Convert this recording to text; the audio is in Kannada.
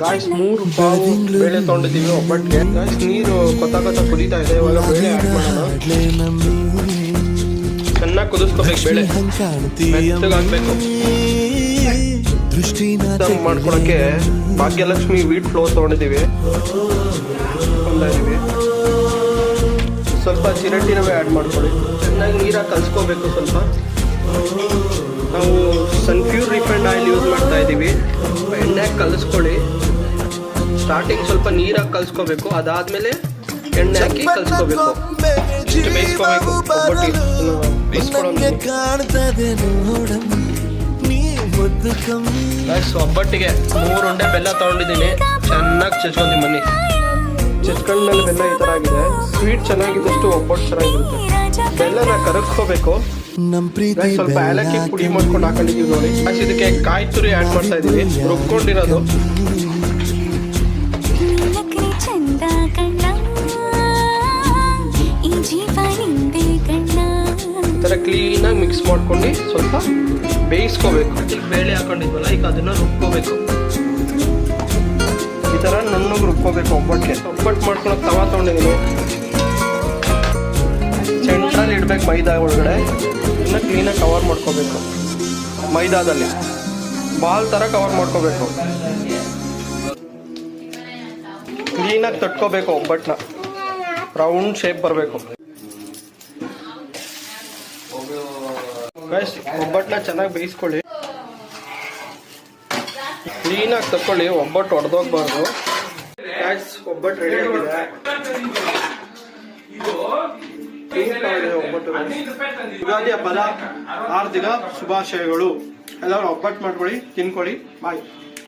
ಗಾಯ್ಸ್ 3 ಪಾವು ಬೇಳೆ ತೊಗೊಂಡಿದ್ದೀವಿ ಒಬ್ಬಟ್ಟಿಗೆ. ಗಾಯ್ಸ್ ನೀರು ಕೊತ್ತ ಕುದೀತಾ ಇದೆ. ಇವಾಗ ಬೇಳೆ ಆ್ಯಡ್ ಮಾಡೋಣ. ಚೆನ್ನಾಗಿ ಕುದಿಸ್ಕೋಬೇಕು. ಬೇಳೆ ಮೆತ್ತಗಾಗಬೇಕು. ಮಾಡ್ಕೊಳಕ್ಕೆ ಭಾಗ್ಯಲಕ್ಷ್ಮಿ ವೀಟ್ ಫ್ಲೋರ್ ತೊಗೊಂಡಿದ್ದೀವಿ. ಸ್ವಲ್ಪ ಚಿರಟಿ ರವೆ ಆ್ಯಡ್ ಮಾಡ್ಕೊಳ್ಳಿ. ಚೆನ್ನಾಗಿ ನೀರಾಗಿ ಕಲಿಸ್ಕೋಬೇಕು. ಸ್ವಲ್ಪ ನಾವು ಸನ್ಫ್ಯೂರ್ ರಿಫೈಂಡ್ ಆಯಿಲ್ ಯೂಸ್ ಮಾಡ್ತಾ ಇದ್ದೀವಿ. ಎಣ್ಣೆಗೆ ಕಲಿಸ್ಕೊಳ್ಳಿ. ಸ್ಟಾರ್ಟಿಂಗ್ ಸ್ವಲ್ಪ ನೀರಾಗಿ ಕಲಿಸ್ಕೋಬೇಕು. ಅದಾದಮೇಲೆ ಎಣ್ಣೆ ಹಾಕಿ ಕಲಿಸ್ಕೋಬೇಕು. ಇಷ್ಟು ಬೇಯಿಸ್ಕೋಬೇಕು. ಒಬ್ಬಟ್ಟಿಗೆ 3 ಉಂಡೆ ಬೆಲ್ಲ ತೊಗೊಂಡಿದ್ದೀನಿ. ಚೆನ್ನಾಗಿ ಚಚ್ಕೊಂತೀನಿ ಬನ್ನಿ. ಚಚ್ಕೊಂಡ್ಮೇಲೆ ಬೆಲ್ಲ ಈ ಥರ ಆಗಿದೆ. ಸ್ವೀಟ್ ಚೆನ್ನಾಗಿದ್ದಷ್ಟು ಒಬ್ಬಟ್ಟು ಚೆನ್ನಾಗಿರುತ್ತೆ. ಬೆಲ್ಲನ ಕರಗಿಸ್ಕೋಬೇಕು. ಸ್ವಲ್ಪ ಏಲಕ್ಕಿ ಪುಡಿ ಮಾಡ್ಕೊಂಡು ಹಾಕೊಂಡಿದ್ದೀವಿ ನೋಡಿ. ಇದಕ್ಕೆ ಕಾಯಿ ತುರಿ ಆ್ಯಡ್ ಮಾಡ್ತಾ ಇದ್ದೀವಿ. ರುಬ್ಕೊಂಡಿರೋದು. ಈ ಥರ ಕ್ಲೀನಾಗಿ ಮಿಕ್ಸ್ ಮಾಡ್ಕೊಂಡು ಸ್ವಲ್ಪ ಬೇಯಿಸ್ಕೋಬೇಕು. ಈಗ ಬೇಳೆ ಹಾಕೊಂಡಿದ್ವಲ್ಲ, ಈಗ ಅದನ್ನು ರುಬ್ಕೋಬೇಕು. ಈ ಥರ ನುಣ್ಣಗೆ ರುಬ್ಕೋಬೇಕು. ಒಬ್ಬಟ್ಟು ಮಾಡ್ಕೊಳಕ್ಕೆ ತವಾ ತೊಗೊಂಡಿದ್ದೀನಿ. ಸೆಂಟ್ರಲ್ಲಿ ಇಡಬೇಕು ಮೈದಾ ಒಳಗಡೆ. ಇದನ್ನ ಕ್ಲೀನಾಗಿ ಕವರ್ ಮಾಡ್ಕೋಬೇಕು. ಮೈದಾದಲ್ಲಿ ಬಾಲ್ ಥರ ಕವರ್ ಮಾಡ್ಕೋಬೇಕು. ಕ್ಲೀನಾಗಿ ತಟ್ಕೋಬೇಕು. ಒಬ್ಬಟ್ಟನ್ನ ರೌಂಡ್ ಶೇಪ್ ಬರಬೇಕು. ಗೈಸ್ ಒಬ್ಬಟ್ಟನ್ನ ಚೆನ್ನಾಗಿ ಬೇಯಿಸ್ಕೊಳ್ಳಿ. ಕ್ಲೀನಾಗಿ ತಕ್ಕೊಳ್ಳಿ. ಒಬ್ಬಟ್ಟು ಹೊಡೆದೋಗ್ಬಾರ್ದು. ಗೈಸ್ ಒಬ್ಬಟ್ಟು ರೆಡಿ ಆಗಿದೆ. ಒಬ್ಬಟ್ಟು ಯುಗಾದಿ ಹಬ್ಬದ ಹಾರ್ದಿಕ ಶುಭಾಶಯಗಳು. ಎಲ್ಲರೂ ಒಬ್ಬಟ್ಟು ಮಾಡ್ಕೊಳ್ಳಿ, ತಿನ್ಕೊಳ್ಳಿ. ಬಾಯ್.